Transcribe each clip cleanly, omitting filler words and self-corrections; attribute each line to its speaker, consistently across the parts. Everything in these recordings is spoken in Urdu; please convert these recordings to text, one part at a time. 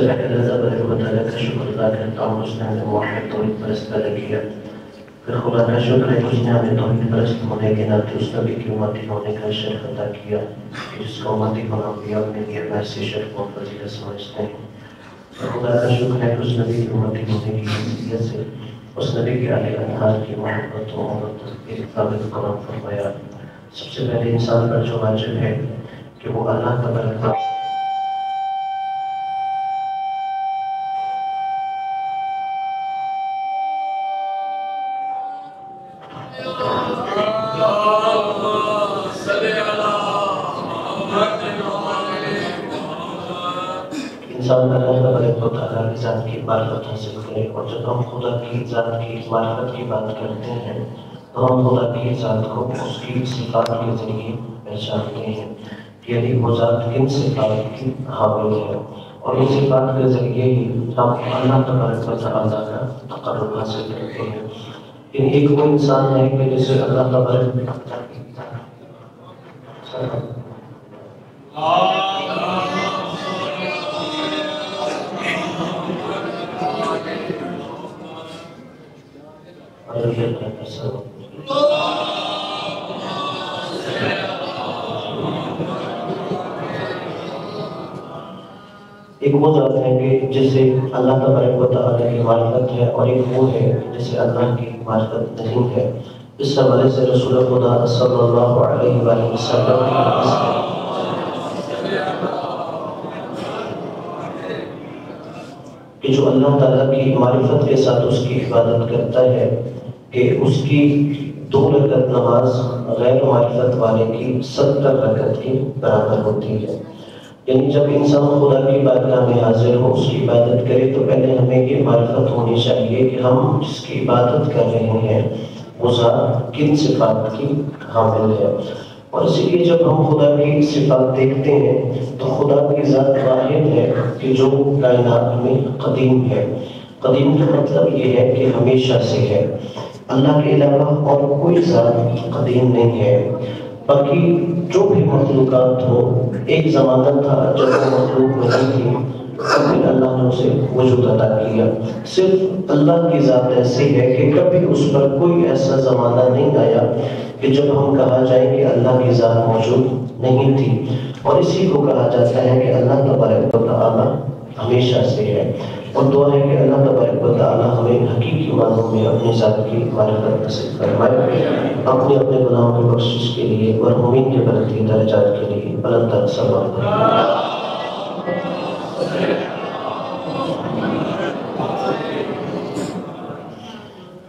Speaker 1: پہلے اللہ تبارک و تعالیٰ کا شکر ادا کرتا ہوں، اس نے ہمیں موحد توحید پرست پیدا کیا۔ پھر خدا کا شکر ہے اس نے ہمیں توحید پرست ہونے کے ناطے اس نبی کی امتی ہونے کا شرف عطا کیا، جس کو امتی ہونا بھی اپنے لیے ویسے شرف اور فضیلت سمجھتے ہیں۔ اور خدا کا شکر ہے کہ اس نبی کی امتی ہونے کی حیثیت سے اس نبی کے علی اطہار کی محبت و امت کے ثابت قدم فرمایا۔ سب سے پہلے انسان پر جو واجب ہے کہ وہ اللہ تبارک و انسان اللہ تبارک و تعالیٰ کی ذات کی معرفت حاصل کرے۔ اور جب ہم خدا کی ذات کی معرفت کی بات کرتے ہیں تو ہم خدا کی ذات کو اس کی صفات کے ذریعے پہچانتے ہیں، یعنی وہ ذات کن صفات کی حامل ہے، اور ان صفات کے ذریعے ہی ہم اللہ تبارک و تعالیٰ کا تقرب حاصل کرتے ہیں۔ یعنی ایک وہ انسان ہے کہ جسے اللہ تبارک و تعالیٰ کی ایک وہ ذات ہے کہ جسے اللہ تبارک و تعالیٰ کی معرفت ہے، اور ایک وہ ہے جسے اللہ کی معرفت نہیں ہے۔ اس حوالے سے رسول خدا صلی اللہ علیہ وآلہ وسلم کی حدیث ہے کہ جو اللہ تعالیٰ کی معرفت کے ساتھ اس کی عبادت کرتا ہے کہ اس کی 2 رکعت نماز غیر معرفت والے کی 70 رکعت کے برابر ہوتی ہے۔ یعنی جب انسان خدا کی بارگاہ میں حاضر ہو، اس کی عبادت کرے، تو پہلے ہمیں یہ معرفت ہونی چاہیے کہ ہم جس کی عبادت کر رہے ہیں وہ ذات کن صفات کی حامل ہے۔ اور اسی لیے جب ہم خدا کی صفات دیکھتے ہیں تو خدا کی ذات واحد ہے کہ جو کائنات میں قدیم ہے۔ قدیم کا مطلب یہ ہے کہ ہمیشہ سے ہے۔ اللہ کے علاوہ اور کوئی ذات قدیم نہیں ہے۔ باقی جو بھی مخلوقات ہو، ایک زمانہ تھا جب وہ مخلوق نہیں تھی، پھر اللہ نے اسے وجود عطا کیا۔ صرف اللہ کی ذات ایسی ہے کہ کبھی اس پر کوئی ایسا زمانہ نہیں آیا کہ جب ہم کہا جائے کہ اللہ کی ذات موجود نہیں تھی۔ اور اسی کو کہا جاتا ہے کہ اللہ تبارک و تعالیٰ ہمیشہ سے ہے۔ اور دعا ہے کہ اللہ تبارک و تعالیٰ ہمیں حقیقی معنوں میں اپنی ذات کی معرفت نصیب فرمائے، اپنے گناہوں کی بخشش کے لیے اور مومن کے برقی درجات کے لیے بلند تر ثواب دے۔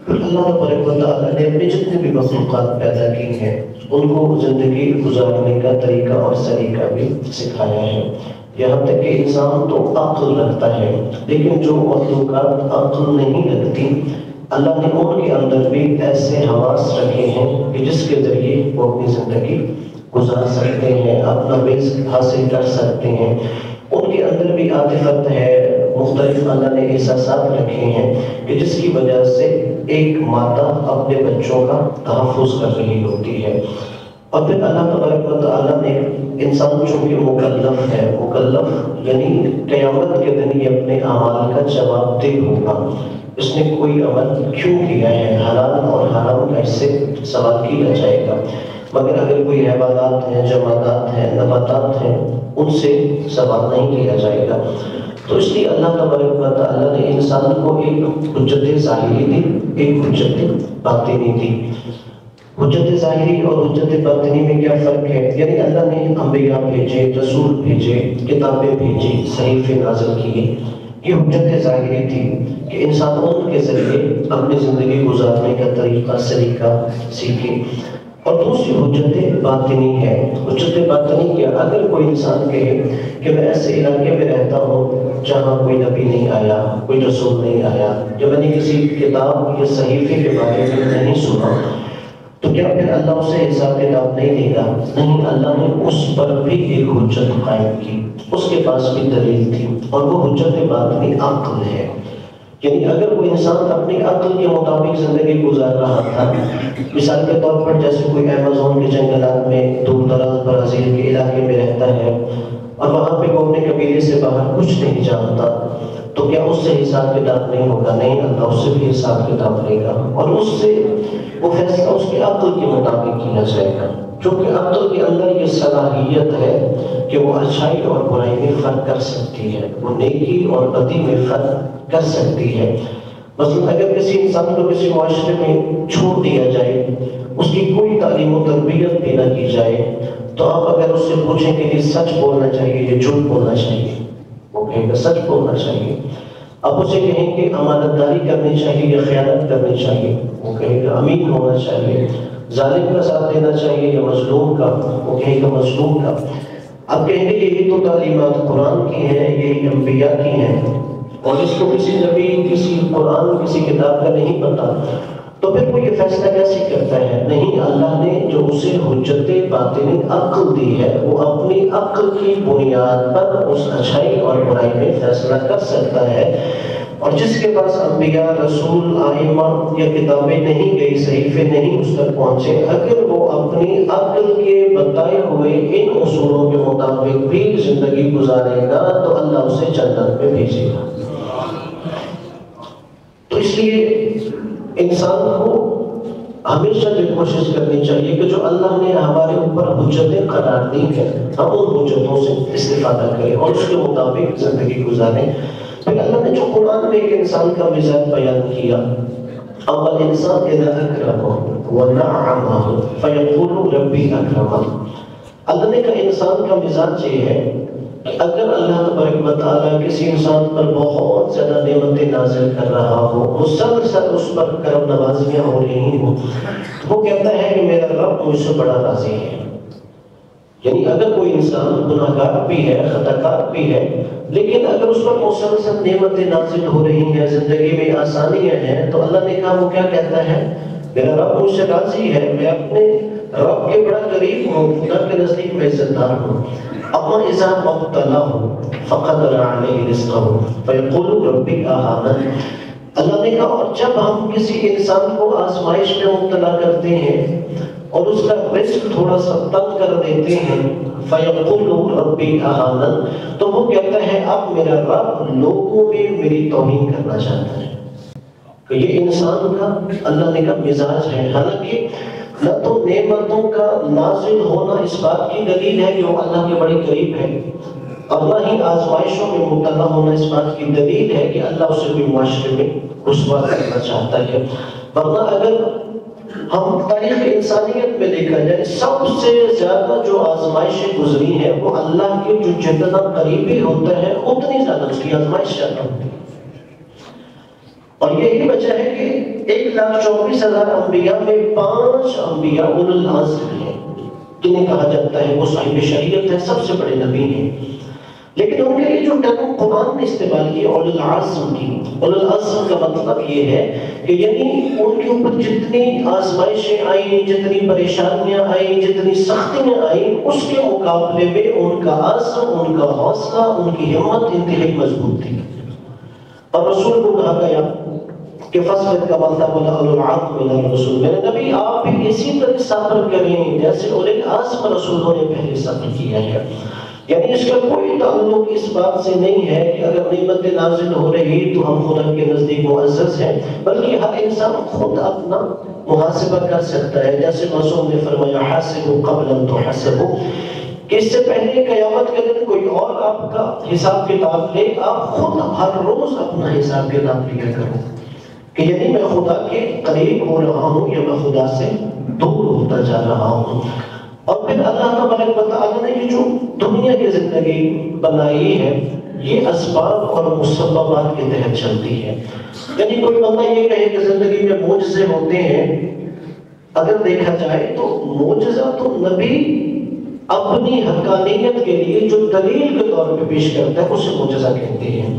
Speaker 1: اللہ تبارک و تعالیٰ نے اپنے جتنے بھی مخلوقات پیدا کی ہیں ان کو زندگی گزارنے کا طریقہ اور سلیقہ بھی سکھایا ہے۔ یہاں تک کہ انسان تو عقل رکھتا ہے، لیکن جو مخلوقات عقل نہیں رکھتی، اللہ نے ان کے اندر بھی ایسے حواس رکھے ہیں کہ جس کے ذریعے وہ اپنی زندگی گزار سکتے ہیں، اپنا رزق حاصل کر سکتے ہیں۔ ان کے اندر بھی عاطفت ہے، مختلف اللہ نے احساسات رکھے ہیں کہ جس کی وجہ سے ایک مادہ اپنے بچوں کا تحفظ کر رہی ہوتی ہے۔ اور پھر اللہ تبارک و تعالیٰ نے انسان چونکہ مکلف ہے، مکلف یعنی قیامت کے دن یہ اپنے اعمال کا جواب دہ ہوگا، اس نے کوئی عمل کیوں کیا ہے، حلال اور حرام کا اس سے سوال کیا جائے گا۔ مگر اگر کوئی حیوانات ہیں، جمادات ہیں، نباتات ہیں، ان سے سوال نہیں کیا جائے گا۔ تو اس لیے اللہ تبارک و تعالیٰ نے انسان کو ایک حجت ظاہری دی، ایک حجت باطنی دی۔ حجت ظاہری اور حجت باطنی میں کیا فرق ہے؟ یعنی اللہ نے انبیاء بھیجے، رسول بھیجے، کتابیں بھیجی، صحیفے نازل کیے، یہ حجت ظاہری تھی کہ انسان ان کے ذریعے اپنی زندگی گزارنے کا طریقہ سلیقہ سیکھے۔ اور دوسری حجت باطنی ہے۔ حجت باطنی کیا؟ اگر کوئی انسان کہے کہ میں ایسے علاقے میں رہتا ہوں جہاں کوئی نبی نہیں آیا، کوئی رسول نہیں آیا، جو میں نے کسی کتاب یا صحیفے کے بارے میں نہیں سنا، تو کیا پھر اللہ اسے حساب کتاب نہیں دے گا؟ نہیں، اللہ نے اس پر بھی ایک حجت قائم کی، اس کے پاس بھی دلیل تھی، اور وہ حجت باطنی عقل ہے۔ یعنی اگر کوئی انسان اپنی عقل کے مطابق زندگی گزار رہا تھا، مثال کے طور پر جیسے کوئی ایمیزون کے جنگلات میں دور دراز برازیل کے علاقے میں رہتا ہے، اور وہاں پہ وہ اپنے قبیلے سے باہر کچھ نہیں جانتا، تو کیا اس سے حساب کتاب نہیں ہوگا؟ نہیں، اللہ اس سے بھی حساب کتاب لے گا، اور اس سے وہ فیصلہ اس کے عقل کے مطابق کیا جائے گا، کیونکہ عقل کے اندر یہ صلاحیت ہے کہ وہ اچھائی اور برائی میں فرق کر سکتی ہے، وہ نیکی اور بدی میں فرق کر سکتی ہے۔ مثلا اگر کسی انسان کو کسی معاشرے میں چھوڑ دیا جائے، اس کی کوئی تعلیم و تربیت بھی نہ کی جائے، تو آپ اگر اس سے پوچھیں کہ یہ سچ بولنا چاہیے یا جھوٹ بولنا چاہیے، وہ کہے گا سچ بولنا چاہیے۔ آپ اسے کہیں کہ امانت داری کرنی چاہیے یا خیانت کرنی چاہیے، وہ کہے گا امین ہونا چاہیے۔ ظالم کا ساتھ دینا چاہیے یا مظلوم کا، وہ کہے گا مظلوم کا۔ آپ کہیں گے یہی تو تعلیمات قرآن کی ہیں، یہی انبیاء کی ہیں، اور اس کو کسی نبی، کسی قرآن، کسی کتاب کا نہیں پتا، تو پھر وہ یہ فیصلہ کیسے کرتا ہے؟ نہیں، اللہ نے جو اسے حجت باطنی عقل دی ہے، وہ اپنی عقل کی بنیاد پر اس اچھائی اور برائی میں فیصلہ کر سکتا ہے۔ اور جس کے پاس انبیاء، رسول، ائمہ یا کتابیں نہیں گئی، صحیفے نہیں اس تک پہنچے، اگر وہ اپنی عقل کے بتائے ہوئے ان اصولوں کے مطابق بھی زندگی گزارے گا تو اللہ اسے جنت میں بھیجے گا۔ تو اس لیے انسان کو ہمیشہ یہ کوشش کرنی چاہیے کہ جو اللہ نے ہمارے اوپر حجتیں قرار دی ہیں، ہم ان حجتوں سے استفادہ کریں اور اس کے مطابق زندگی گزاریں۔ پھر اللہ نے جو قرآن میں ایک انسان کا مزاج بیان کیا، اول انسان اذا اکرمہ ونعمہ فیقول ربی اکرمن، اللہ نے کہا انسان کا مزاج یہ ہے کہ اگر اللہ تبارک و تعالیٰ کسی انسان پر بہت زیادہ نعمتیں نازل کر رہا ہو، مسلسل اس پر کرم نوازیاں ہو رہی ہوں، تو وہ کہتا ہے کہ میرا رب مجھ سے بڑا راضی ہے۔ یعنی اگر کوئی انسان گناہگار بھی ہے، خطاکار بھی ہے، لیکن اگر اس پر مسلسل نعمتیں نازل ہو رہی ہیں، زندگی میں آسانیاں ہیں، تو اللہ نے کہا وہ کیا کہتا ہے؟ میرا رب مجھ سے راضی ہے، میں اپنے رب کے بڑا قریب ہوں، خدا کے نزدیک میں عزت دار ہوں۔ اما اذا مبتلاه فقدر علیہ رزقہ فیقول ربی اہانن، اللہ نے کہا اور جب ہم کسی انسان کو آزمائش میں مبتلا کرتے ہیں اور اس کا رزق تھوڑا سا تنگ کر دیتے ہیں، فیقول ربی اہانن، تو وہ کہتا ہے اب میرا رب لوگوں میں میری توہین کرنا چاہتا ہے۔ کہ یہ انسان کا اللہ نے کہا مزاج ہے۔ حالانکہ نہ تو نعمتوں کا نازل ہونا اس بات کی دلیل ہے کہ وہ اللہ کے بڑے قریب ہے، اور نہ ہی آزمائشوں میں مبتلا ہونا اس بات کی دلیل ہے کہ اللہ اسے بھی معاشرے میں رسوا کرنا چاہتا ہے۔ ورنہ اگر ہم تاریخ انسانیت میں دیکھا جائے، سب سے زیادہ جو آزمائشیں گزری ہیں وہ اللہ کے جو جتنا قریبی ہوتا ہے اتنی زیادہ اس کی آزمائش زیادہ ہوتی ہے۔ اور یہی وجہ ہے کہ 1,24,000 انبیاء میں 5 انبیاء اولو العزم ہیں، جنہیں کہا جاتا ہے وہ صاحب شریعت ہے، سب سے بڑے نبی ہیں، لیکن ان کے لیے جو ٹرم قرآن نے استعمال کی اولو العزم کی، اولو العزم کا مطلب یہ ہے کہ یعنی ان کے اوپر جتنی آزمائشیں آئیں، جتنی پریشانیاں آئیں، جتنی سختیاں آئیں، اس کے مقابلے میں ان کا عزم، ان کا حوصلہ، ان کی ہمت انتہائی مضبوط تھی۔ اور رسول کو کہا گیا کہ فصل کا بلتا بولا اولو العزم من الرسول، میرے نبی آپ بھی اسی طرح صبر کریں جیسے اولو العزم رسولوں نے پہلے صبر کیا ہے۔ یعنی اس کا کوئی تعلق اس بات سے نہیں ہے کہ اگر نعمت نازل ہو رہی تو ہم خدا کے نزدیک معزز ہیں، بلکہ ہر انسان خود اپنا محاسبہ کر سکتا ہے۔ جیسے معصوم نے فرمایا حاسبوا قبل ان تحاسبوا، کہ اس سے پہلے قیامت کے دن کوئی اور آپ کا حساب کتاب لے، آپ خود ہر روز اپنا حساب کتاب لیا کرو کہ یعنی میں خدا کے قریب ہو رہا ہوں یا میں خدا سے دور ہوتا جا رہا ہوں۔ اور پھر اللہ تبارک و تعالیٰ نے یہ جو دنیا کی زندگی بنائی ہے یہ اسباب اور مسببات کے تحت چلتی ہے۔ یعنی کوئی بندہ یہ کہے کہ زندگی میں معجزے ہوتے ہیں، اگر دیکھا جائے تو معجزہ تو نبی اپنی حقانیت کے لیے جو دلیل کے طور پہ پیش کرتا ہے اسے معجزہ کہتے ہیں۔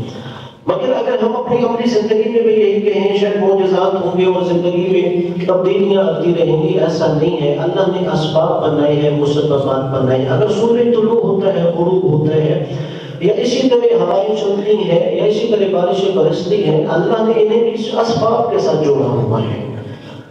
Speaker 1: مگر اگر ہم اپنی عملی زندگی میں بھی یہی کہیں شاید معجزات ہوں گے اور زندگی میں تبدیلیاں آتی رہیں گی، ایسا نہیں ہے۔ اللہ نے اسباب بنائے ہیں، مسببات بنائے ہیں۔ اگر سورج طلوع ہوتا ہے، غروب ہوتا ہے، یا اسی طرح ہوائیں چلتی ہیں، یا اسی طرح بارشیں برستی ہیں، اللہ نے انہیں اس اسباب کے ساتھ جوڑا ہوا ہے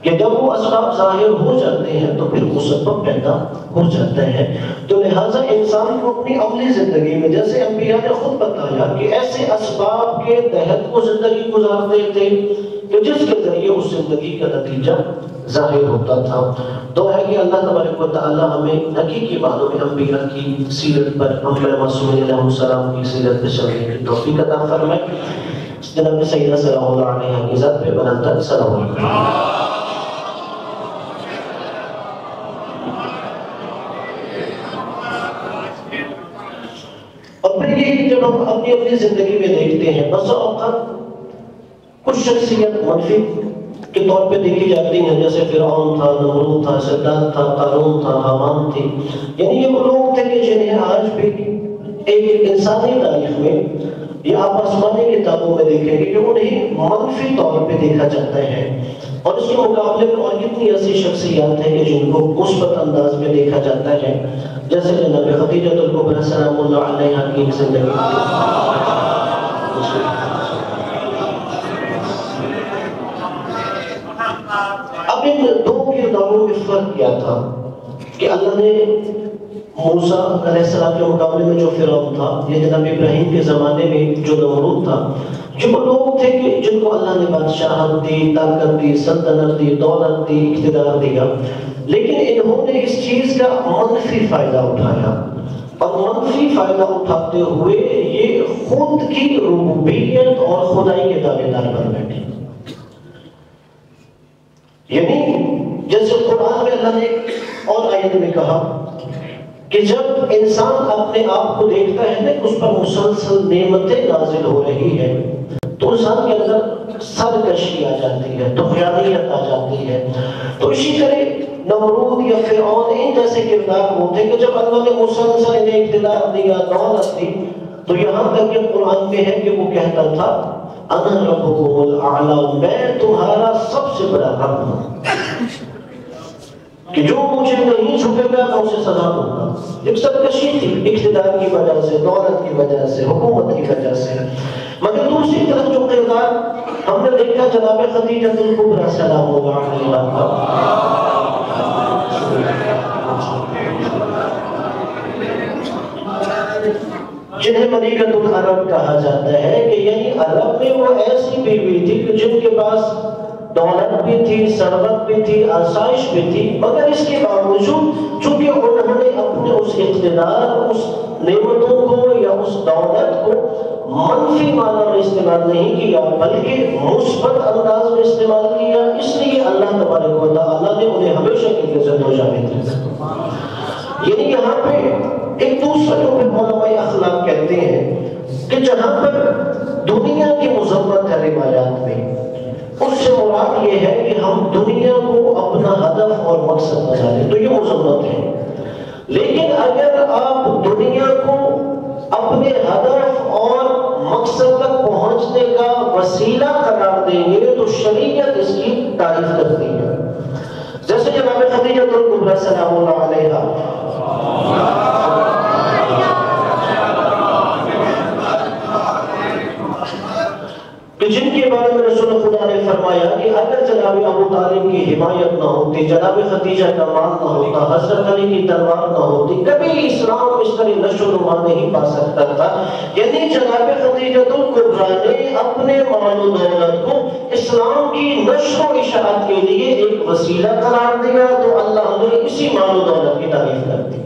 Speaker 1: کہ جب وہ اسباب ظاہر ہو جاتے ہیں تو پھر مسبب پیدا ہو جاتا ہے. تو لہٰذا انسان کو اپنی عملی زندگی میں جیسے انبیاء نے خود بتایا کہ ایسے اسباب کے تحت وہ زندگی گزارتے تھے کہ جس کے ذریعے اس زندگی کا نتیجہ ظاہر ہوتا تھا. تو ہے کہ اللہ تبارک و تعالی ہمیں حقیقی معنوں میں انبیاء کی سیرت پر، انبیاء معصومین علیہ السلام کی سیرت پر چلنے کی توفیق عطا فرمائے. جناب سیدہ صلی اللہ علیہ کی ذات پہ بلند صلوات. اور پھر یہ جب ہم اپنی زندگی میں دیکھتے ہیں بس اوقات کچھ شخصیت منفی کے طور پہ دیکھی جاتی ہیں، جیسے فرعون تھا، نمرود تھا، شداد تھا، قارون تھا، حامان تھی. یعنی یہ وہ لوگ تھے کہ جنہیں آج بھی ایک انسانی تاریخ میں یا آپ آسمانی کتابوں میں دیکھیں گے کہ انہیں منفی طور پہ دیکھا جاتا ہے. اور اس کے مقابلے میں اور کتنی ایسی شخصیات ہیں کہ جن کو مثبت انداز میں دیکھا جاتا ہے، جیسے جناب خدیجہ الکبریٰ سلام اللہ علیہا کی ایک زندگی. اب ان دو کرداروں میں فرق کیا تھا کہ اللہ نے موسیٰ علیہ السلام کے مقابلے میں جو فرعون تھا، یا جناب ابراہیم کے زمانے میں جو نمرود تھا، جو لوگ تھے کہ جن کو اللہ نے بادشاہت دی، طاقت دی، سلطنت دی، دولت دی، اقتدار دیا، لیکن انہوں نے اس چیز کا منفی فائدہ اٹھایا. اور منفی فائدہ اٹھاتے ہوئے یہ خود کی ربوبیت اور خدائی کے دعوے دار بن بیٹھے. یعنی جیسے قرآن میں اللہ نے اور آیت میں کہا کہ جب انسان اپنے آپ کو دیکھتا ہے نا اس پر مسلسل نعمتیں نازل ہو رہی ہے تو انسان کے اندر سرکشی آ جاتی ہے، طغیانیت آ جاتی ہے. تو اسی طرح نمرود یا فرعون ان جیسے کردار ہوتے کہ جب اللہ نے مسلسل انہیں اقتدار دیا، دولت دی، تو یہاں تک کہ قرآن میں ہے کہ وہ کہتا تھا انا ربکم الاعلی، میں تمہارا سب سے بڑا رب ہوں کہ جو مجھے نہیں جھکے گا میں اسے سزا دوں گا. ایک سرکشی تھی اقتدار کی وجہ سے، دولت کی وجہ سے، حکومت کی وجہ سے. مگر دوسری طرف جو کردار ہم نے دیکھا جناب خدیجہ الکبریٰ سلام اللہ علیہا کا، جنہیں ملکۃ العرب کہا جاتا ہے کہ یعنی عرب میں وہ ایسی بیوی تھی کہ جن کے پاس دولت بھی تھی، ثروت بھی تھی، آسائش بھی تھی، مگر اس کے باوجود چونکہ انہوں نے اپنے اس اقتدار، اس نعمتوں کو یا اس دولت کو منفی معنی میں استعمال نہیں کیا بلکہ مثبت انداز میں استعمال کیا، اس لیے اللہ تبارک و تعالیٰ نے انہیں ہمیشہ کے لیے زندہ جاوید رکھا. یعنی یہاں پہ ایک دوسرا جو علماء اخلاق کہتے ہیں کہ جہاں پر دنیا کی مذمت ہے روایات میں، اس سے مراد یہ ہے کہ ہم دنیا کو اپنا ہدف اور مقصد بنا لیں تو یہ مذمت ہے. لیکن اگر آپ دنیا کو اپنے ہدف اور مقصد تک پہنچنے کا وسیلہ قرار دیں گے تو شریعت اس کی تعریف کرتی ہے. جیسے جناب خدیجہ الکبریٰ سلام اللہ علیہا کہ جن کے بارے میں رسول خدا نے فرمایا کہ اگر جناب ابو طالب کی حمایت نہ ہوتی، جناب خدیجہ کا مال نہ ہوتا، حضرت علی کی تلوار نہ ہوتی، کبھی اسلام اس طرح نشو و نما نہیں پا سکتا تھا. یعنی جناب خدیجہ الکبریٰ نے اپنے مال و دولت کو اسلام کی نشر و اشاعت کے لیے ایک وسیلہ قرار دیا تو اللہ نے اسی مال و دولت کی تعریف کر دی.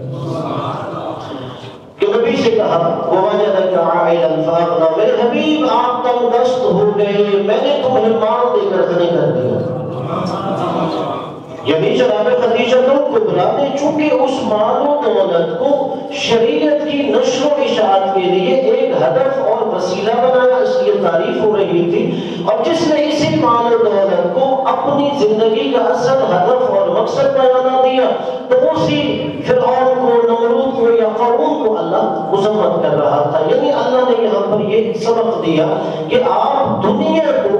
Speaker 1: کہ نبی سے کہا وَوَجَدَكَ عَائِلًا فَأَغْنَىٰ، میرے حبیب آپ تنگ دست ہو گئے، میں نے تمہیں مال دے کر غنی کر دیا. یعنی جناب خدیجہ الکبریٰ نے چونکہ اس مال و دولت کو شریعت کی نشر و اشاعت کے لیے ایک ہدف اور وسیلہ بنایا، اس لیے تعریف ہو رہی تھی. اور جس نے اسی مال و دولت کو اپنی زندگی کا اصل ہدف اور مقصد بنا دیا تو اسی فرعون کو، نمرود کو یا قارون کو اللہ مذمت کر رہا تھا. یعنی اللہ نے یہاں پر یہ سبق دیا کہ آپ دنیا کو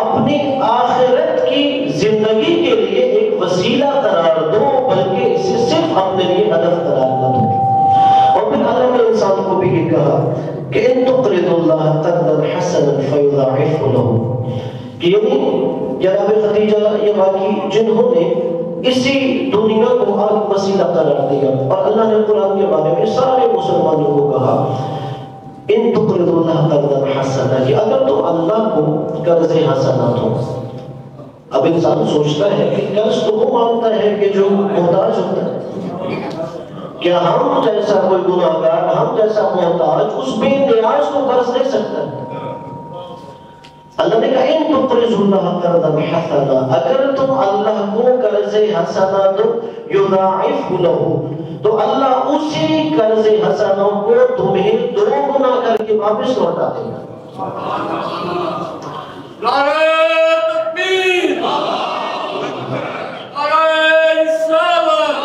Speaker 1: اپنی آخرت کی زندگی کے لیے ایک وسیلہ قرار دو بلکہ اسے صرف اپنے لیے ہدف قرار نہ دو. اور پھر اللہ نے انسان کو بھی یہ کہا کہ ان تقرضوا اللہ قرضا حسنا فیضاعفہ لکم، کہ یعنی جناب خدیجہ یہ واقعی جنہوں نے اسی دنیا کو آگ وسیلہ قرار دیا، اور اللہ نے قرآن کے بارے میں سارے مسلمانوں کو کہا ان تقرضوا اللہ قرضا حسنا، کہ اگر تم اللہ کو قرض حسنا دو۔ اب انسان سوچتا ہے کہ قرض تو وہ مانگتا ہے کہ جو محتاج ہوتا ہے، کیا ہم جیسا کوئی گناہگار، ہم جیسا محتاج اس بے نیاز کو قرض دے سکتا ہے؟ اللہ نے کہا ان تقرضوا اللہ قرضا حسنا، اگر تم اللہ کو قرض حسنا دو یضاعف لہ، تو اللہ اسی قرض حسنا کو تمہیں دو گنا کر کے واپس لوٹا دے گا۔
Speaker 2: نعرہ تکبیر، نعرہ رسالت،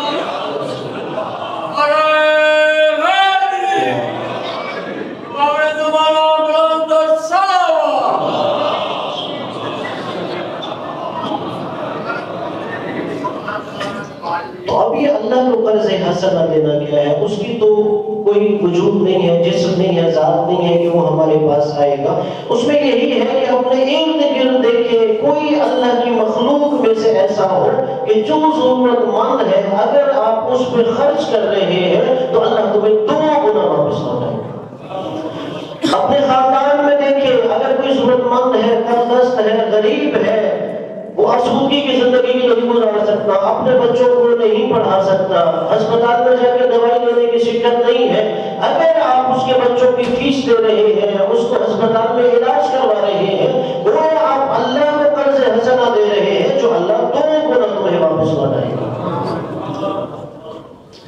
Speaker 2: نعرہ حیدری، نعرہ زمانہ بلند الصلوات۔
Speaker 1: تو اب یہ اللہ کو قرض حسنہ دینا کیا ہے؟ اس کی تو کوئی وجود نہیں ہے، جسم نہیں ہے، ذات نہیں ہے کہ وہ ہمارے پاس آئے گا۔ اس میں یہی ہے کہ اپنے ارد گرد دیکھیں کوئی اللہ کی مخلوق میں سے ایسا ہو کہ جو ضرورت مند ہے، اگر آپ اس پہ خرچ کر رہے ہیں تو اللہ تمہیں دو گنا واپس لوٹائے گا۔ اپنے خاندان میں دیکھیں اگر کوئی ضرورت مند ہے، تندرست ہے، غریب ہے، وہ آسودگی کی زندگی نہیں گزار سکتا، اپنے بچوں کو نہیں پڑھا سکتا، ہسپتال میں جا کے دوائی لینے کی شکایت نہیں ہے، اگر آپ اس کے بچوں کی فیس دے رہے ہیں، اس کو ہسپتال میں علاج کروا رہے ہیں، گویا آپ اللہ کو قرض حسنہ دے رہے ہیں جو اللہ دو گنا تمہیں واپس لوٹائے گا۔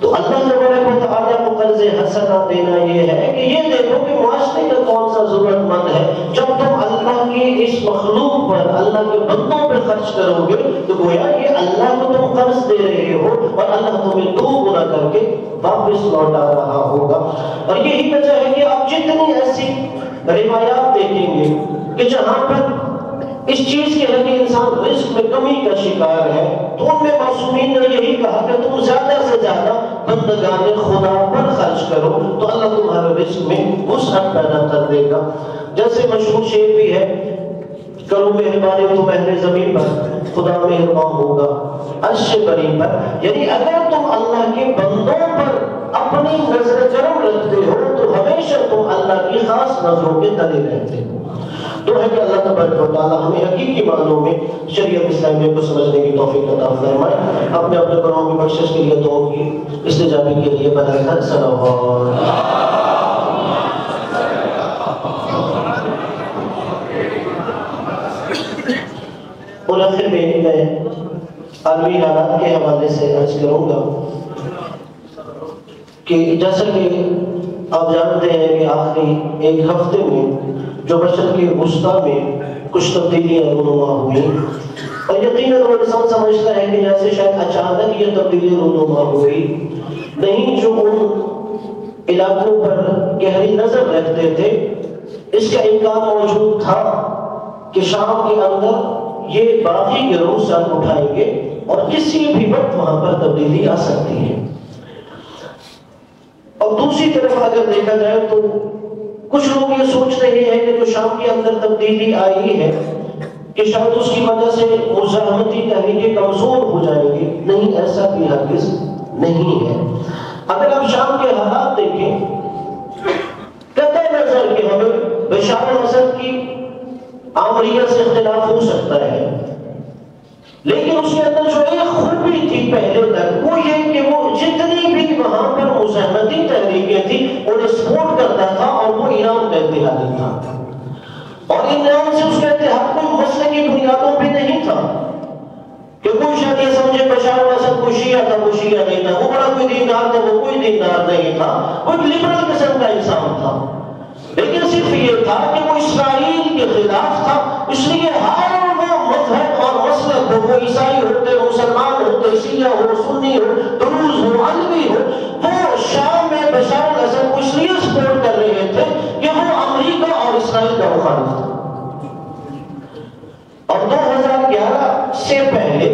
Speaker 1: تو اللہ تبارک و تعالیٰ کو قرض حسنہ دینا یہ ہے کہ یہ دیکھو کہ معاشرے کا کون سا ضرورت مند ہے، جب تم اللہ کی اس مخلوق پر، اللہ کے بندوں پر خرچ کرو گے تو گویا یہ اللہ کو تم قرض دے رہے ہو اور اللہ تمہیں دو گنا کر کے واپس لوٹا رہا ہوگا۔ اور یہی وجہ ہے کہ آپ جتنی ایسی روایات دیکھیں گے کہ جہاں پر اس چیز کے ہے کہ انسان رزق میں کمی کا شکار ہے، تو ان میں معصومین نے یہی کہا کہ تم زیادہ سے زیادہ بندگان خدا پر خرچ کرو تو اللہ تمہارے رزق میں وسعت پیدا کر دے گا۔ جیسے مشہور شعر بھی ہے، کرو مہربانی تم اہل زمین پر، خدا مہربان ہوگا عرش بری پر، یعنی اگر تم اللہ کے بندوں پر اپنی نظر کرم رکھتے ہو تو ہمیشہ تم اللہ کی خاص نظروں کے تلے رہتے ہو۔ تو ہے کہ اللہ تبارک و تعالیٰ ہمیں حقیقی معنوں میں شریعت اسلامیہ کو سمجھنے کی توفیق عطا فرمائے۔ اپنے اپنے گناہوں کی بخشش کے لیے، دعاؤں کی استجابی کے لیے برکت صلوات۔ اور آخر میں عالمی حالات کے حوالے سے عرض کروں گا کہ جیسا کہ آپ جانتے ہیں کہ آخری ایک ہفتے میں جو بشر کے وسطیٰ میں کچھ تبدیلیاں رونما ہوئی، اور یقیناً وہ انسان سمجھتا ہے کہ جیسے شاید اچانک یہ تبدیلی رونما ہوئی نہیں، جو ان علاقوں پر گہری نظر رکھتے تھے اس کا امکان موجود تھا کہ شام کے اندر یہ باقی گروہ سر اٹھائیں گے اور کسی بھی وقت وہاں پر تبدیلی آ سکتی ہے۔ اور دوسری طرف اگر دیکھا جائے تو کچھ لوگ یہ سوچ رہے ہیں کہ جو شام کے اندر تبدیلی آئی ہے کہ شاید اس کی وجہ سے مزاحمتی تحریکیں کمزور ہو جائیں گی، نہیں، ایسا بھی ہرگز نہیں ہے۔ اگر آپ شام کے حالات دیکھیں، قطع نظر کہ ہمیں بشار الاسد کی آمریہ سے اختلاف ہو سکتا ہے، لیکن اس کے اندر جو ایک خوبی تھی پہلے تک وہ یہ کہ وہ جتنی بھی وہاں پر مزاحمتی تحریکیں تھیں انہیں سپورٹ کرتا تھا اور وہ ایران کا اتحادی تھا، اور ایران سے اس کا اتحاد کوئی مسئلے کی بنیادوں پہ نہیں تھا کہ کوئی شاید یہ سمجھے بشار الاسد کوئی شیعہ تھا، وہ شیعہ نہیں تھا، وہ بڑا کوئی دیندار تھا، وہ کوئی دیندار نہیں تھا، وہ ایک لبرل قسم کا انسان تھا، لیکن صرف یہ تھا کہ وہ اسرائیل کے خلاف تھا، اس لیے ہر وہ مذہب اور مسلک ہو، وہ عیسائی ہوتے، مسلمان ہوتے، شیعہ ہو، سنی ہو، دروز ہو، علوی ہو، وہ شام میں بشار الاسد کو اس لیے سپورٹ کر رہے تھے کہ وہ امریکہ اور اسرائیل کا مخالف تھا۔ اور 2011 سے پہلے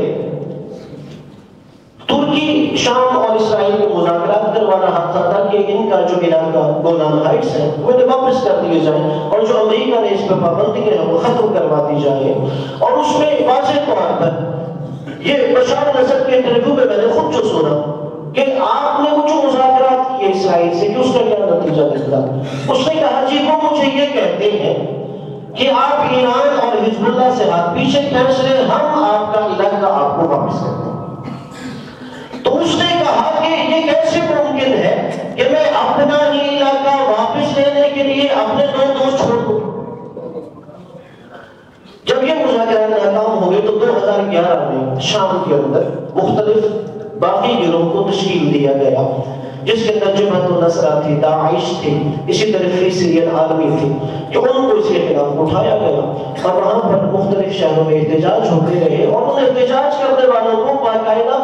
Speaker 1: ترکی شام اور اسرائیل کے مذاکرات کروا رہا تھا کہ ان کا جو علاقہ گولان ہائٹس ہے وہ انہیں واپس کر دیے جائیں اور جو امریکہ نے اس پر پابندیاں ہیں وہ ختم کروا دی جائیں. اور اس میں واضح طور پر یہ بشار الاسد کے انٹرویو میں نے خود جو سنا کہ آپ نے وہ جو مذاکرات کیے اسرائیل سے کہ اس کا کیا نتیجہ نکلا. اس نے کہا جی وہ مجھے یہ کہتے ہیں کہ آپ ایران اور حزب اللہ سے ہاتھ پیچھے کھینچ لیں, ہم آپ کا علاقہ آپ کو واپس کر دیں. تو اس نے کہا کہ یہ کیسے ممکن ہے کہ میں اپنا ہی علاقہ واپس لینے کے لیے اپنے دو دوست چھوڑ دوں. جب یہ مذاکرات ناکام ہو گئے تو 2011 میں شام کے اندر مختلف باقی گروہوں کو تشکیل دیا گیا جس کے اندر جبہت النصرہ تھی, داعش تھی, اسی طرح فری سیرین آرمی تھی, کہ ان کو اس کے خلاف اٹھایا گیا اور وہاں پر مختلف شہروں میں احتجاج ہوتے رہے اور ان احتجاج کرنے والوں کو باقاعدہ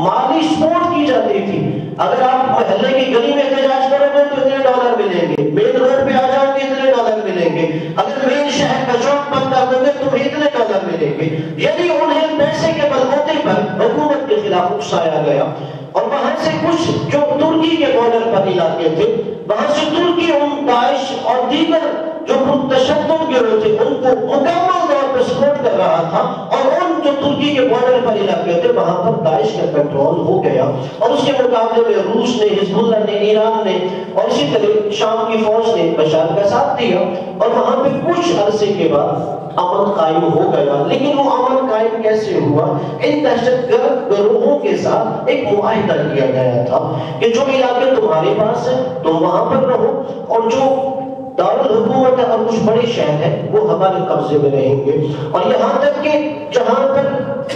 Speaker 1: مالی سپورٹ کی جاتی تھی. اگر آپ محلے کی گلی میں احتجاج کرو گے تو اتنے ڈالر ملیں گے, مین روڈ پہ آ جاؤ گے اتنے ڈالر ملیں گے, اگر مین شہر کا چوک بند کر دو گے تو اتنے ڈالر ملیں گے. یعنی انہیں پیسے کے بلبوتے پر حکومت کے خلاف اکسایا گیا. اور وہاں سے کچھ جو ترکی کے بارڈر پر علاقے تھے وہاں سے ترکی ان داعش اور دیگر جو تشدد گروہ تھے ان کو مکمل طور پر سپورٹ کر رہا تھا, اور ان جو ترکی کے بارڈر پر علاقے تھے وہاں پر داعش کا کنٹرول ہو گیا. اور اس کے مقابلے میں روس نے, حزب اللہ نے, ایران نے اور اسی طرح شام کی فوج نے بشار کا ساتھ دیا اور وہاں پہ کچھ عرصے کے بعد امن قائم ہو گیا. لیکن وہ امن قائم کیسے ہوا؟ ان دہشت گرد گروہوں کے ساتھ ایک معاہدہ کیا گیا تھا کہ جو علاقے تمہارے پاس ہیں تم وہاں پر رہو, اور جو دارالحکومت ہے اور کچھ بڑے شہر ہیں وہ ہمارے قبضے میں رہیں گے. اور یہاں تک کہ جہاں پر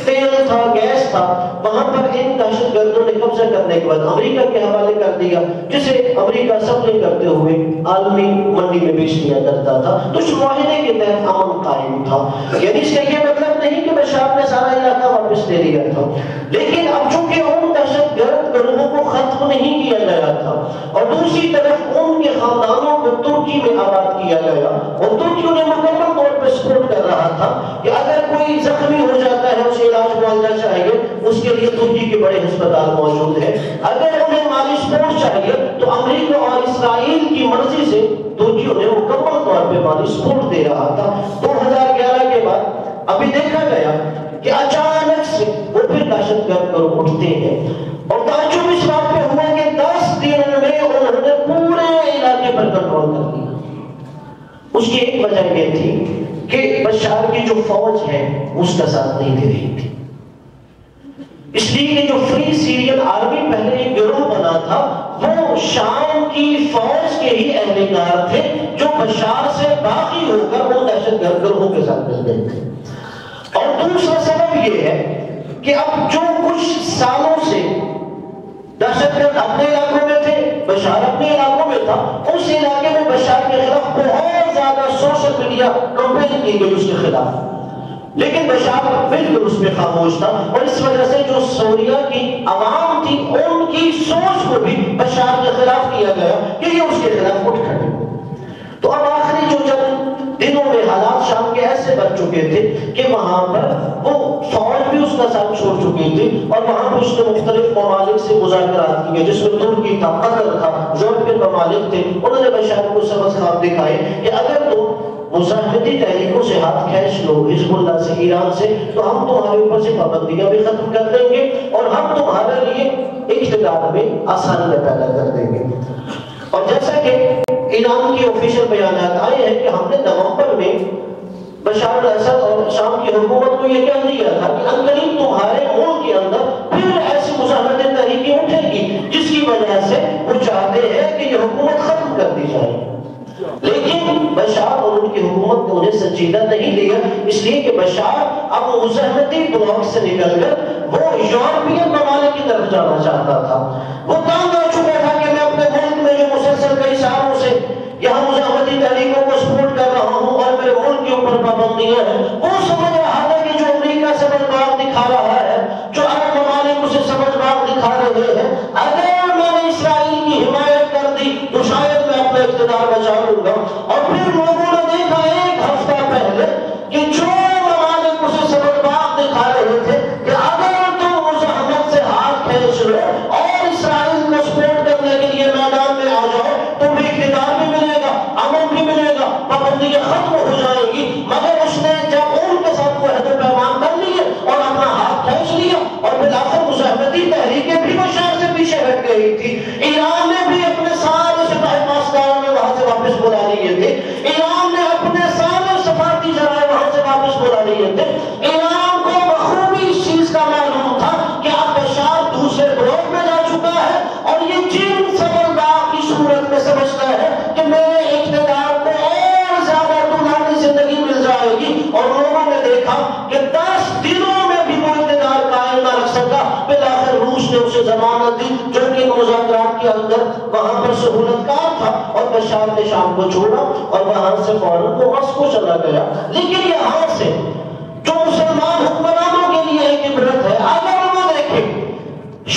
Speaker 1: تیل تھا, گیس تھا, وہاں پر ان دہشت گردوں نے قبضہ کرنے کے بعد امریکہ کے حوالے کر دیا, جسے امریکہ سپلائی کرتے ہوئے عالمی منڈی میں بیچ دیا کرتا تھا. تو اس معاہدے کے تحت امن قائم تھا. یعنی اس کا یہ مطلب نہیں کہ بشار نے سارا علاقہ واپس لے لیا تھا, لیکن اب چونکہ ان دہشت گرد گروہوں کو ختم نہیں کیا گیا تھا اور دوسری طرف ان کے خاندانوں کو ترکی میں آباد کیا گیا اور ترکی انہیں مکمل طور پر سپورٹ کر رہا تھا کہ اگر کوئی زخمی ہو جاتا ہے اسے علاج معالجہ چاہیے, اس کے لیے ترکی کے بڑے ہسپتال موجود ہیں. اگر انہیں مالی سپورٹ چاہیے تو امریکہ اور اسرائیل کی مرضی سے ترکی انہیں مکمل طور پہ مالی سپورٹ دے رہا تھا. 2011 کے بعد ابھی دیکھا گیا کہ اچانک سے وہ پھر دہشت گرد گروہ اٹھتے ہیں اور تعجب اس بات پہ ہوا کہ 10 دنوں میں انہوں نے پورے علاقے پر کنٹرول کر لیا. اس کی ایک وجہ یہ تھی کہ بشار کی جو فوج ہے اس کا ساتھ نہیں دے رہی تھی, اس لیے کہ جو فری سیرین آرمی پہلے ایک گروہ بنا تھا وہ شام کی فوج کے ہی اہلکار تھے جو بشار سے باغی ہو کر وہ دہشت گرد گروہوں کے ساتھ مل گئے تھے. اور دوسرا سبب یہ ہے کہ اب جو کچھ سالوں سے دہشت گرد اپنے علاقوں میں تھے, بشار اپنے علاقوں میں تھا, اس علاقے میں بشار کے خلاف بہت زیادہ سوشل میڈیا کمپین کی گئی اس کے خلاف, لیکن بشار بالکل اس پہ خاموش تھا. اور اس وجہ سے جو سوریا کی عوام تھی ان کی سوچ کو بھی بشار کے خلاف کیا گیا کہ یہ اس کے خلاف اٹھ کھڑے. تو اب آخری جو چند دنوں میں حالات شام کے ایسے بن چکے تھے کہ وہاں پر وہ فوج بھی اس کا ساتھ چھوڑ چکی تھی اور وہاں پر اس نے مختلف ممالک سے مذاکرات کیے جس میں ترکی تھا, قطر تھا, یورپین ممالک تھے. انہوں نے بشار کو سبز خواب دکھائے کہ اگر تم مزاحمتی تحریکوں سے ہاتھ کھینچ لو, حزب اللہ سے, ایران سے, تو ہم تمہارے اوپر سے پابندیاں بھی ختم کر دیں گے اور ہم تمہارے لیے اقتدار میں آسانیاں پیدا کر دیں گے. اور جیسا کہ ایران کی آفیشیل بیانات آئے ہیں کہ ہم نے نومبر میں بشار الاسد اور شام کی حکومت کو یہ کہہ دیا تھا کہ عنقریب تمہارے ملک کے اندر پھر ایسی مزاحمتی تحریکیں اٹھیں گی جس کی وجہ سے وہ چاہتے ہیں کہ یہ حکومت ختم کر دی جائے. لیکن بشار اور ان کی حکومت نے انہیں سنجیدہ نہیں لیا, اس لیے کہ بشار اب مزاحمتی بلاک سے نکل کر وہ یورپین ممالک کی طرف جانا چاہتا تھا. وہ تانگ آ چکا تھا کہ میں اپنے ملک میں جو مسلسل کئی سالوں سے یہاں مزاحمتی تحریکوں کو سپورٹ کر رہا ہوں اور میرے ملک کے اوپر پابندیاں ہیں, وہ سمجھ رہا ہے کہ جو امریکہ سبز باغ دکھا رہا ہے, جو عرب ممالک اسے سبز باغ دکھا رہے ہیں, اگر میں نے اسرائیل کی حمایت کر دی تو شاید میں اپنا اقتدار بچا لوں گا. اور پھر لوگوں نے دیکھا ایک ہفتہ پہلے کہ جو ممالک اسے سبز باغ دکھا رہے تھے کہ اگر تم مزاحمت سے ہاتھ کھینچ لو اور اسرائیل کو سپورٹ کرنے کے لیے میدان میں ختم ہو جائے گی، مگر اس نے جب ان کے ساتھ وہ عہد و پیمان کر لیے اور اپنا ہاتھ کھینچ لیا اور بالآخر مزاحمتی تحریکیں بھی بشار سے پیچھے ہٹ گئی تھی۔ ایران نے بھی اپنے سارے سپاہی پاسداروں نے وہاں سے واپس بلا لیے تھے، ایران نے اپنے سارے سفارتی ذرائع وہاں سے واپس بلا لیے تھے۔ ایران کو بخوبی اس چیز کا معلوم تھا کہ اب بشار دوسرے گروہ میں جا چکا ہے اور یہ جن سبردار کی صورت میں سمجھتا ہے کہ میرے اقتدار کو اور زیادہ طولانی زندگی مل جائے گی، اور لوگوں نے دیکھا کہ 10 دنوں میں بھی وہ اقتدار قائم نہ رکھ سکا۔ بالآخر روس نے اسے ضمانت دی جو کہ مذاکرات کے اندر وہاں پر سہولت کار تھا، اور بشار نے شام کو چھوڑا اور وہاں سے فوراً وہ ماسکو چلا گیا۔ لیکن یہاں سے جو مسلمان حکمرانوں کے لیے ایک عبرت ہے، اگر وہ دیکھیں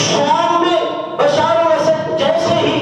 Speaker 1: شام میں بشار الاسد جیسے ہی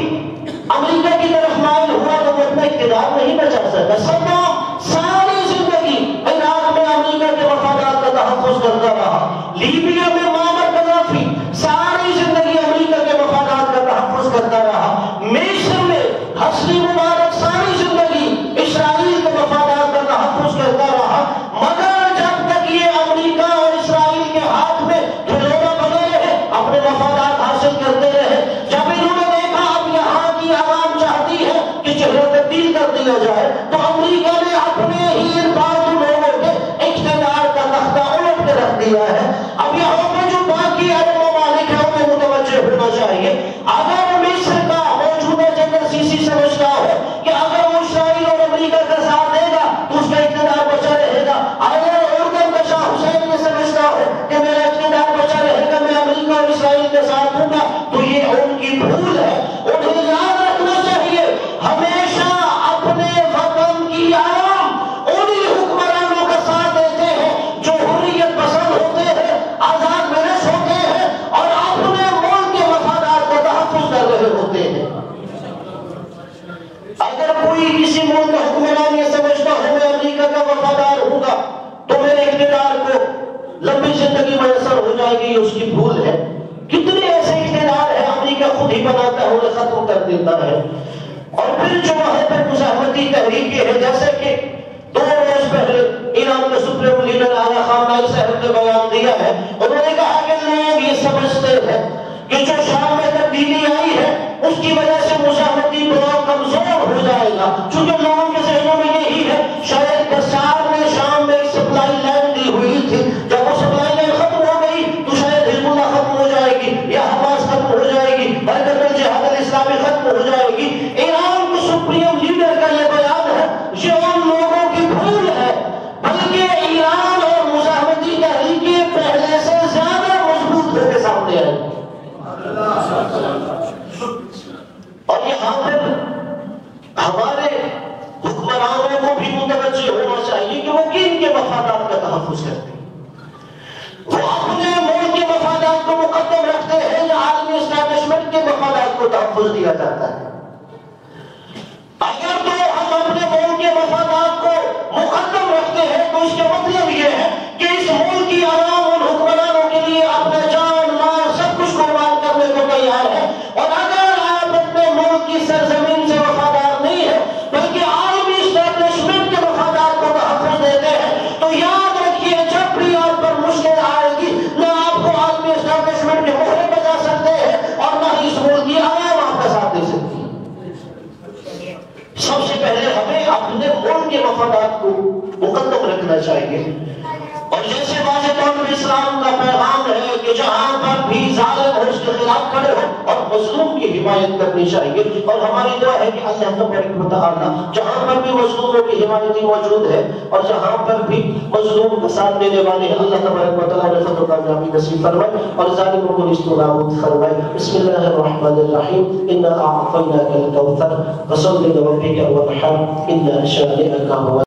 Speaker 1: امریکہ کی طرف مائل ہوا تو وہ اپنا اقتدار نہیں بچا سکا۔ صدام ساری زندگی عراق میں امریکہ کے مفادات کا تحفظ کرتا رہا، لیبیا میں معمر قذافی ساری زندگی امریکہ کے مفادات کا تحفظ کرتا رہا، مصر میں حسنی مبارک ساری زندگی اسرائیل کے مفادات کا تحفظ کرتا رہا، مگر جب تک یہ امریکہ اور اسرائیل کے ہاتھ میں کھلونا بنے رہے، اپنے مفادات حاصل کرتے رہے۔ جب انہوں نے دیکھا اب یہاں کی عوام چاہتی ہے کہ چہرہ تبدیل کر دیا جائے، تو امریکہ نے اپنے ہی ان پالتو لوگوں کے اقتدار کا تختہ الٹ کے رکھ دیا ہے۔ اب یہاں پہ جو باقی عرب ممالک ہیں انہیں متوجہ ہونا چاہیے۔ اگر مصر کا موجودہ جنرل سیسی سمجھتا ہو کہ اگر وہ اسرائیل اور امریکہ کا ساتھ دے گا تو اس کا اقتدار بچا رہے گا، اگر اردن کا شاہ حسین یہ سمجھتا ہو کہ میرا اقتدار بچا رہے گا، میں امریکہ اور اسرائیل کے ساتھ ہوں گا، تو یہ ان کی بھول ہے۔ انہیں یاد رکھنا چاہیے ہمیشہ اپنے وطن کی عوام انہی حکمرانوں کا ساتھ دیتے ہیں جو حریت پسند ہوتے ہیں، آزاد محض ہوتے ہیں اور اپنے ملک کے مفادات کا تحفظ کر رہے ہوتے ہیں۔ اگر کوئی کسی ملک کا حکمران یہ سمجھتا ہو میں امریکہ کا وفادار ہوں گا تو میرے اقتدار کو لمبی زندگی میسر ہو جائے گی، اس کی بھول ہے۔ کتنے ایسے اقتدار ہے امریکہ خود ہی بناتا ہے، انہیں ختم کر دیتا ہے۔ اور پھر جو وہاں پر مزاحمتی تحریکیں ہیں، جیسے کہ 2 روز پہلے ایران کے سپریم لیڈر آیا خامنہ ای صاحب نے بیان دیا ہے، انہوں نے کہا کہ لوگ یہ سمجھتے ہیں کہ جو شام میں تبدیلی آئی ہے اس کی وجہ سے مزاحمتی بلاک کمزور ہو جائے گا، چونکہ لوگوں کے ذہنوں میں یہی ہے شاید بشار نے شام میں ایک سپلائی لائن دی ہوئی تھی، جب وہ سپلائی لائن ختم ہو گئی تو شاید حزب اللہ ختم ہو جائے گی یا حماس ختم ہو جائے گی، حرکت الجہاد الاسلامی ختم ہو جائے گی۔ ایران کے سپریم لیڈر کا یہ بیان ہے، یہ ان لوگوں کی بھول ہے، بلکہ ایران اور مزاحمتی تحریکیں پہلے سے زیادہ مضبوط ہو کے سامنے آئی۔ اور یہاں پر ہمارے حکمرانوں کو بھی متوجہ ہونا چاہیے کہ وہ کن کے مفادات کا تحفظ کرتے ہیں، وہ اپنے ملک کے مفادات کو مقدم رکھتے ہیں یا عالمی اسٹیبلشمنٹ کے مفادات کو تحفظ دیا جاتا ہے۔ اگر تو ہم اپنے ملک کے مفادات کو مقدم رکھتے ہیں تو اس کا مطلب یہ ہے کہ اس ملک کی عوام اور حکمرانوں کے لیے اپنا جان مال سب کچھ قربان کرنے کو تیار ہے، اور اگر آپ اپنے ملک کی سرزمین سے وفادار نہیں ہے بلکہ عالمی اسٹیبلشمنٹ کے مفادات کو تحفظ دیتے ہیں، تو یاد رکھیے جب بھی آپ پر مشکل آئے گی نہ آپ کو عالمی اسٹیبلشمنٹ کے مہرے بجا سکتے ہیں اور نہ ہی اس ملک کی عوام آپ کا ساتھ دے سکتی ہے۔ سب سے پہلے ہمیں اپنے ملک کے مفادات کو مقدم رکھنا چاہیے، اور جیسے واضح طور پر اسلام کا پیغام ہے کہ جہاں پر بھی ظالم ہو اس کے خلاف کھڑے ہو اور مظلوم کی حمایت کرنی چاہیے، اور ہماری دعا ہے کہ اللہ تبارک و تعالیٰ جہاں پر بھی مظلوموں کی حمایتی موجود ہے اور جہاں پر بھی مظلوم کا ساتھ دینے والے ہیں، اللہ تبارک و تعالیٰ نے فتح و کامیابی نصیب فرمائے اور ظالموں کو نیست و نابود فرمائے۔ بسم اللہ الرحمن الرحیم، انا اعطیناک الکوثر فصل لربک وانحر ان شانئک هو